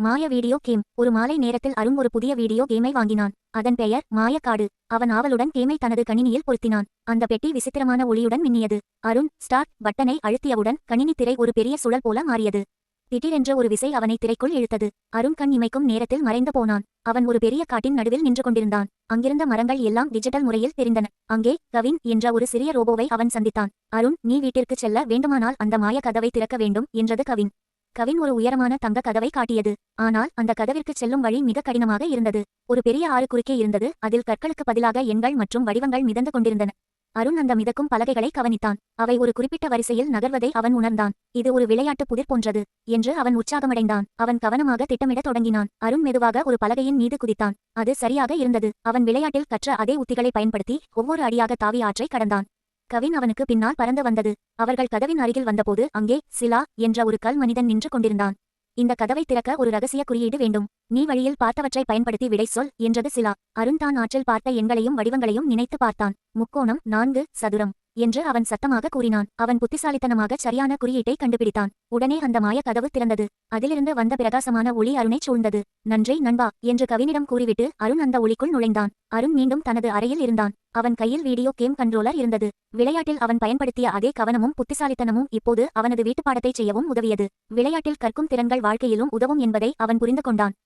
மாய video game. ஒரு மாலை நேரத்தில் அருண் ஒரு புதிய வீடியோ கேமை வாங்கினான். அதன் பெயர் மாயக்காடு. அவன் ஆவலுடன் கேமை தனது கணினியில் பொருத்தினான். அந்த பெட்டி விசித்திரமான ஒளியுடன் மின்னியது. அருண் ஸ்டார்ட் பட்டனை அழுத்தியவுடன் கணினி திரை ஒரு பெரிய சுழல் போல மாறியது. திடீரென்ற ஒரு விசை அவனை திரைக்குள் இழுத்தது. அருண் கண் இமைக்கும் நேரத்தில் மறைந்து போனான். அவன் ஒரு பெரிய காட்டின் நடுவில் நின்று கொண்டிருந்தான். அங்கிருந்த மரங்கள் எல்லாம் டிஜிட்டல் முறையில் தெரிந்தன. அங்கே கவின் என்ற ஒரு சிறிய ரோபோவை அவன் சந்தித்தான். அருண், நீ வீட்டிற்கு செல்ல வேண்டுமானால் அந்த மாய கதவை திறக்க வேண்டும் என்றது கவின். கவின் ஒரு உயரமான தங்க கதவை காட்டியது. ஆனால் அந்த கதவிற்கு செல்லும் வழி மிக கடினமாக இருந்தது. ஒரு பெரிய ஆறு குறுக்கே இருந்தது. அதில் கற்களுக்கு பதிலாக எண்கள் மற்றும் வடிவங்கள் மிதந்து கொண்டிருந்தன. அருண் அந்த மிதக்கும் பலகைகளை கவனித்தான். அவை ஒரு குறிப்பிட்ட வரிசையில் நகர்வதை அவன் உணர்ந்தான். இது ஒரு விளையாட்டு புதிர் போன்றது என்று அவன் உற்சாகமடைந்தான். அவன் கவனமாக திட்டமிடத் தொடங்கினான். அருண் மெதுவாக ஒரு பலகையின் மீது குதித்தான். அது சரியாக இருந்தது. அவன் விளையாட்டில் கற்ற அதே உத்திகளை பயன்படுத்தி ஒவ்வொரு அடியாக தாவி ஆற்றை கடந்தான். கவின் அவனுக்கு பின்னால் பறந்து வந்தது. அவர்கள் கதவின் அருகில் வந்தபோது அங்கே சிலா என்ற ஒரு கல் மனிதன் நின்று கொண்டிருந்தான். இந்த கதவை திறக்க ஒரு ரகசிய குறியீடு வேண்டும். நீ வழியில் பார்த்தவற்றை பயன்படுத்தி விடை சொல் என்றது சிலா. அருண் தான் ஆற்றில் பார்த்த எண்களையும் வடிவங்களையும் நினைத்து பார்த்தான். முக்கோணம், 4, சதுரம் என்று அவன் சத்தமாக கூறினான். அவன் புத்திசாலித்தனமாக சரியான குறியீட்டை கண்டுபிடித்தான். உடனே அந்த மாய கதவு திறந்தது. அதிலிருந்து வந்த பிரகாசமான ஒளி அருணைச் சூழ்ந்தது. நன்றி நண்பா என்று கவினிடம் கூறிவிட்டு அருண் அந்த ஒளிக்குள் நுழைந்தான். அருண் மீண்டும் தனது அறையில் இருந்தான். அவன் கையில் வீடியோ கேம் கண்ட்ரோலர் இருந்தது. விளையாட்டில் அவன் பயன்படுத்திய அதே கவனமும் புத்திசாலித்தனமும் இப்போது அவனது வீட்டுப்பாடத்தை செய்யவும் உதவியது. விளையாட்டில் கற்கும் திறன்கள் வாழ்க்கையிலும் உதவும் என்பதை அவன் புரிந்து கொண்டான்.